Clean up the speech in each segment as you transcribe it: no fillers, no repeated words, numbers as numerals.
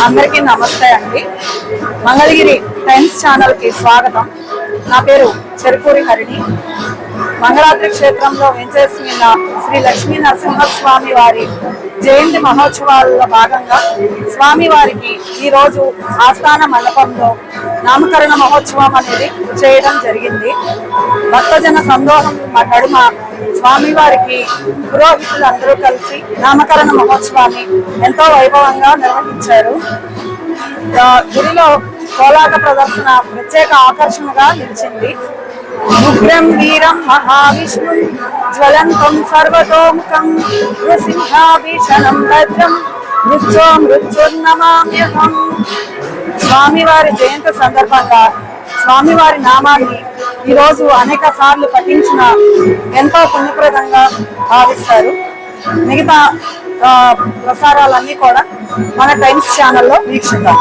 అందరికీ నమస్తే అండి. మంగళగిరి టైమ్స్ ఛానల్కి స్వాగతం. నా పేరు చెరుకూరి హరిణి. మంగళాద్రి క్షేత్రంలో వెంచేసిన శ్రీ లక్ష్మీ నరసింహస్వామి వారి జయంతి మహోత్సవాల్లో భాగంగా స్వామివారికి ఈరోజు ఆస్థాన మండపంలో నామకరణ మహోత్సవం అనేది చేయడం జరిగింది. భక్తజన సందోహం నడుమ స్వామివారికి పురోహితులందరూ కలిసి నామకరణ మహోత్సవాన్ని ఎంతో వైభవంగా నిర్వహించారు. గుడిలో కోలాట ప్రదర్శన ప్రత్యేక ఆకర్షణగా నిలిచింది. ఉగ్రం వీరం మహావిష్ణు జ్వలంతం సర్వతోముఖం నృసింహాభీషణం భద్రం మృత్యో మృత్యుర్నమామ్యహం. స్వామివారి జయంతి సందర్భంగా స్వామివారి నామాన్ని ఈరోజు అనేక సార్లు పఠించిన ఎంతో పుణ్యప్రదంగా భావిస్తారు. మిగతా ప్రసారాలన్నీ కూడా మన టైమ్స్ ఛానల్లో వీక్షిద్దాం.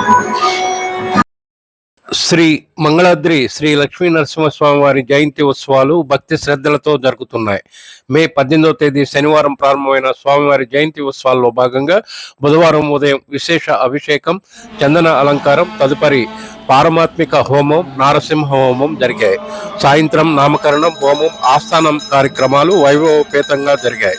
శ్రీ మంగళాద్రి శ్రీ లక్ష్మీ నరసింహస్వామి వారి జయంతి ఉత్సవాలు భక్తి శ్రద్ధలతో జరుగుతున్నాయి. మే 18వ తేదీ శనివారం ప్రారంభమైన స్వామివారి జయంతి ఉత్సవాల్లో భాగంగా బుధవారం ఉదయం విశేష అభిషేకం, చందన అలంకారం, తదుపరి పారమాత్మిక హోమం, నారసింహ హోమం జరిగాయి. సాయంత్రం నామకరణం, హోమం, ఆస్థానం కార్యక్రమాలు వైభవపేతంగా జరిగాయి.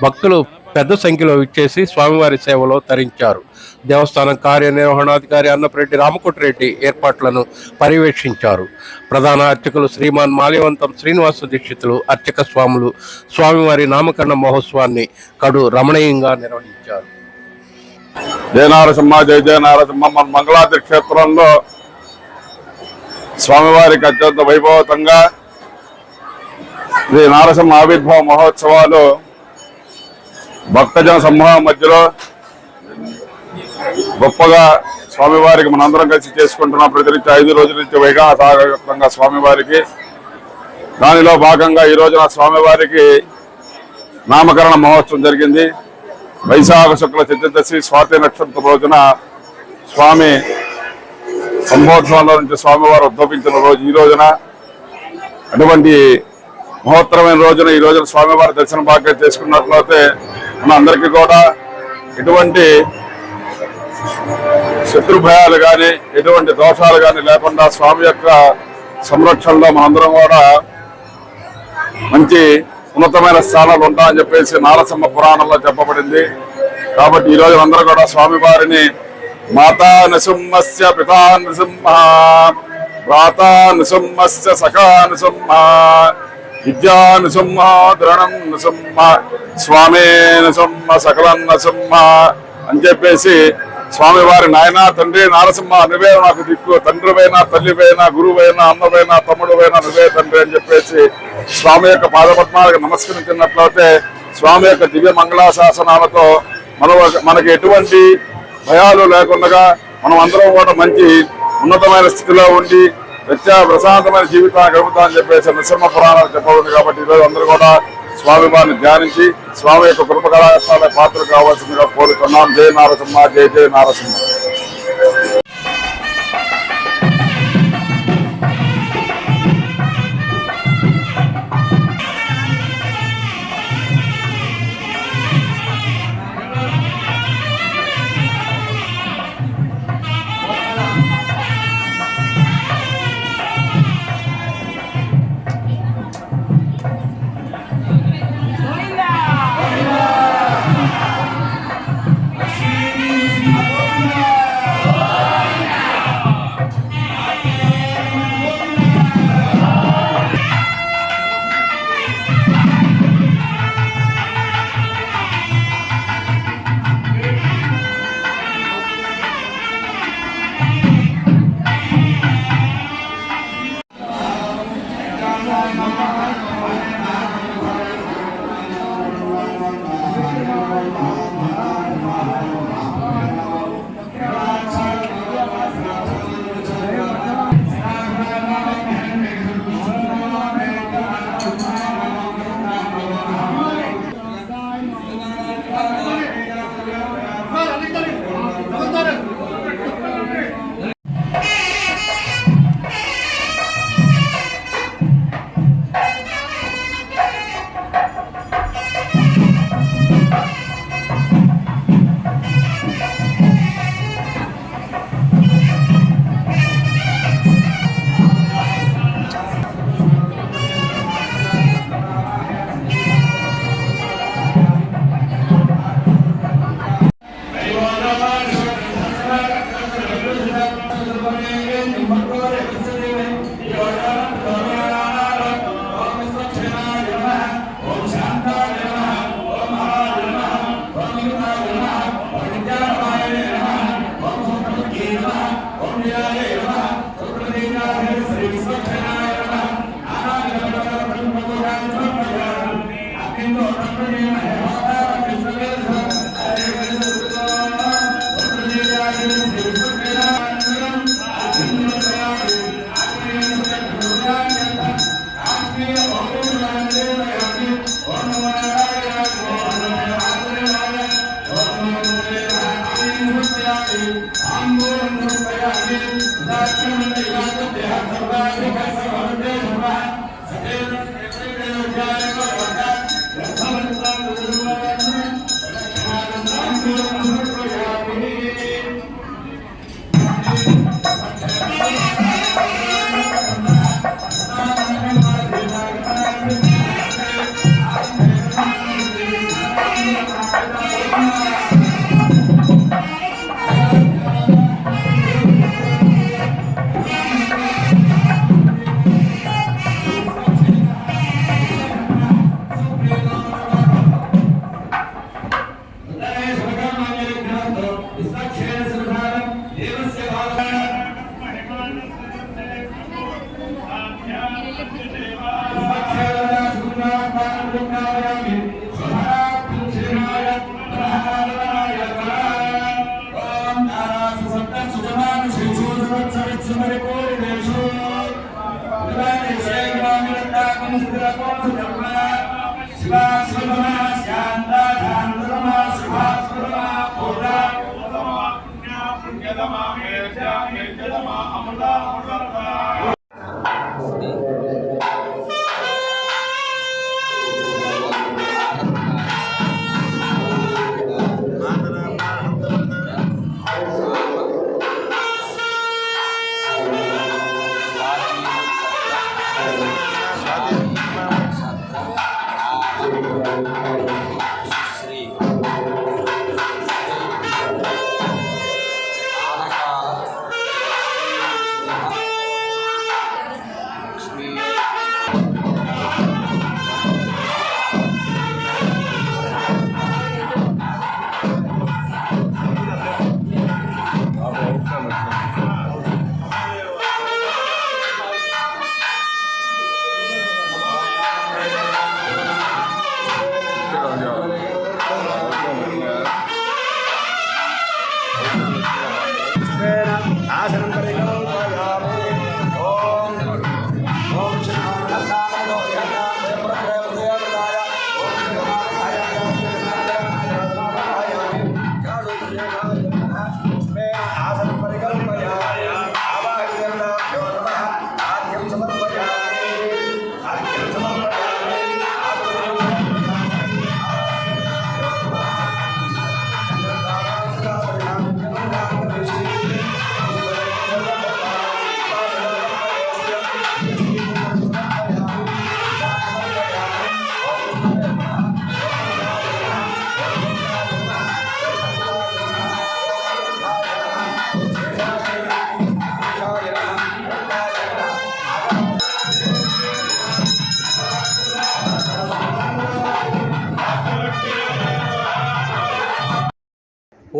భక్తులు పెద్ద సంఖ్యలో విచ్చేసి స్వామివారి సేవలో తరించారు. దేవస్థానం కార్యనిర్వహణాధికారి అన్నపరెడ్డి రామకోటిరెడ్డి ఏర్పాట్లను పర్యవేక్షించారు. ప్రధాన అర్చకులు శ్రీమాన్ మాల్యవంతం శ్రీనివాస దీక్షితులు, అర్చక స్వాములు స్వామివారి నామకరణ మహోత్సవాన్ని కడు రమణీయంగా నిర్వహించారు. జయ నారసింహ, జయ జయ నారసింహ. మన మంగళాద్రి క్షేత్రంలో స్వామివారికి అత్యంత వైభవంతంగా శ్రీ నారసింహ ఆవిర్భావ మహోత్సవాలు భక్తజన సమూహం మధ్యలో గొప్పగా స్వామివారికి మనందరం కలిసి చేసుకుంటున్నాం. ప్రతినిత్యం 5 రోజుల నుంచి వైభవంగా స్వామివారికి, దానిలో భాగంగా ఈ రోజున స్వామివారికి నామకరణ మహోత్సవం జరిగింది. వైశాఖ శుక్ల చతుర్దశి స్వాతి నక్షత్రం రోజున స్వామి సంబోధనలో నుంచి స్వామివారు ఉద్భవించిన రోజు ఈ రోజున. అటువంటి మహోత్తరమైన రోజున ఈ రోజున స్వామివారి దర్శన భాగ్యం చేసుకున్నట్లయితే మన అందరికీ కూడా ఎటువంటి శత్రు భయాలు కానీ ఎటువంటి దోషాలు కానీ లేకుండా స్వామి యొక్క సంరక్షణలో మనందరం కూడా మంచి ఉన్నతమైన స్థానాలు ఉంటామని చెప్పేసి నారసింహ పురాణంలో చెప్పబడింది. కాబట్టి ఈ రోజు అందరూ కూడా స్వామివారిని మాతా నృసింహస్య పితా నృసింహ, భ్రాతా నృసింహస్య సఖా నృసింహ, విద్యా నృసింహ, ద్రణం నృసింహ, స్వామి నృసింహ, సకలం నృసింహ అని చెప్పేసి స్వామివారి నాయన తండ్రి నారసింహ నువ్వే నాకు దిక్కు, తండ్రివైనా తల్లివైనా గురువైనా అమ్మవైనా తమ్ముడువైనా నువ్వే తండ్రి అని చెప్పేసి స్వామి యొక్క పాదపద్మాలకు నమస్కరించినట్లయితే స్వామి యొక్క దివ్య మంగళాశాసనాలతో మనకి ఎటువంటి భయాలు లేకుండా మనం అందరం కూడా మంచి ఉన్నతమైన స్థితిలో ఉండి ప్రశాంతమైన జీవితాన్ని గడుపుతామని చెప్పేసి నృసింహ పురాణాలు చెప్పబడింది. కాబట్టి ఈరోజు అందరూ కూడా స్వామివారిని ధ్యానించి స్వామి యొక్క కృపకళాశాల పాత్ర కావాల్సిందిగా కోరుతున్నాం. జయ నారసింహ, జయ జయ నారసింహ. Hallelujah.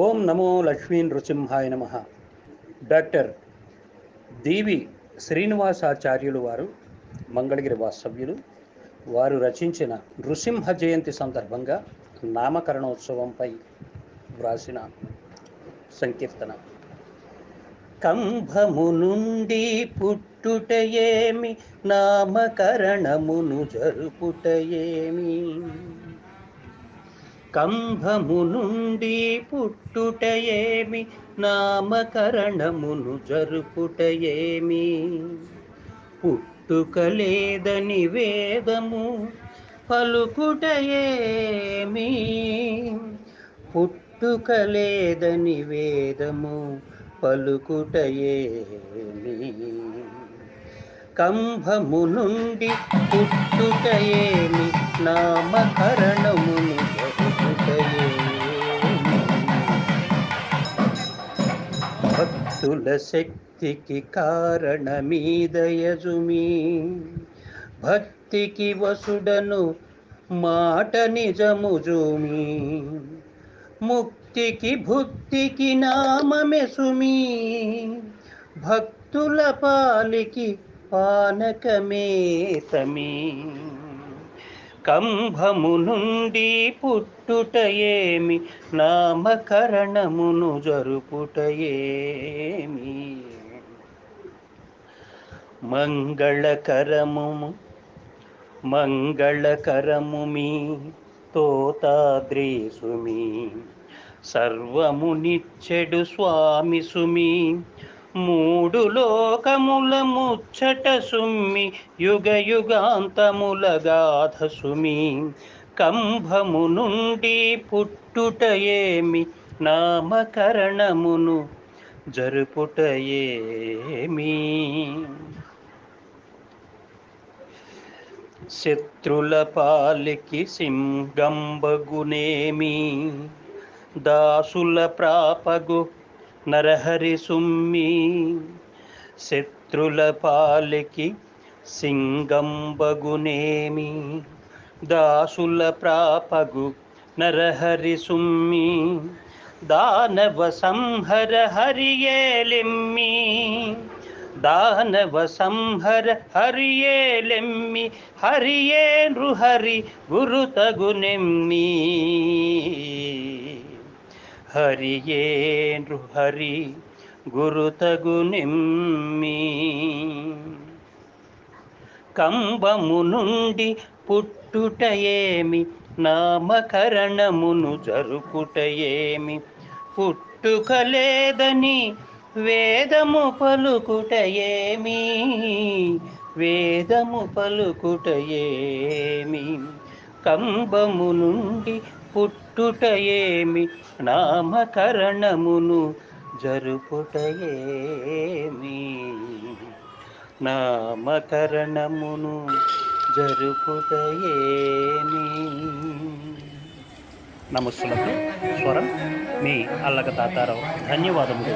ఓం నమో లక్ష్మీ నృసింహాయ నమ. డాక్టర్ దీవి శ్రీనివాసాచార్యులు వారు మంగళగిరి వాస్తవ్యులు. వారు రచించిన నృసింహ జయంతి సందర్భంగా నామకరణోత్సవంపై వ్రాసిన సంకీర్తన. కంభము నుండి పుట్టుటయేమి, నామకరణమును జరుపుటయేమి. కంభము నుండి పుట్టుటయేమి, నామకరణమును జరుపుటయేమి. పుట్టుకలేదని వేదము పలుకుటయేమి. పుట్టుకలేదని వేదము పలుకుటయేమి. కంభము నుండి పుట్టుటయేమి, నామకరణమును జరుపుటయేమి. భక్తుల శక్తికి కారణమీదయజుమి, భక్తికి వసుడను మాట నిజముజుమి. ముక్తికి భుక్తికి నామమెసుమి, భక్తుల పాలికి పానకమే తమి. కంభము నుండి పుట్టుటయేమి, నామకరణమును జరుపుటయేమి. మంగళకరము మంగళకరము మీ తోతాద్రి సుమి, సర్వము నిచ్చెడు స్వామి సుమి, మూడు లోకముల ముచ్చట సుమ్మి, యుగ యుగాంతముల గాథ సుమి, కంభము నుండి పుట్టుటయేమి, నామకరణమును జరుపుటయేమి. శత్రుల పాలికి సింగంబగునేమి, దాసుల ప్రాపగు నరహరి సుమ్మి, శత్రుల పాలికి సింగంబగునేమి, దాసుల ప్రాపగు నరహరి సుమ్మి, దానవ సంహర హరియేలెమ్మి, దానవ సంహర హరియేలెమ్మి, హరియే నృహరి గురుతగునెమ్మి, హరియే నృహరి గురుతగునెమ్మి. కంబము నుండి పుట్టుటయేమి, నామకరణమును జరుపుటయేమి, పుట్టుక లేదని వేదము పలుకుటయేమి, వేదము పలుకుటయేమి, కంబము నుండి పుట్టుటయేమి, నామకరణమును జరుపుటయేమి, నామకరణమును జరుపుటయేమి. నమస్సులకు స్వరం మీ అల్లక తాతారావు. ధన్యవాదములు.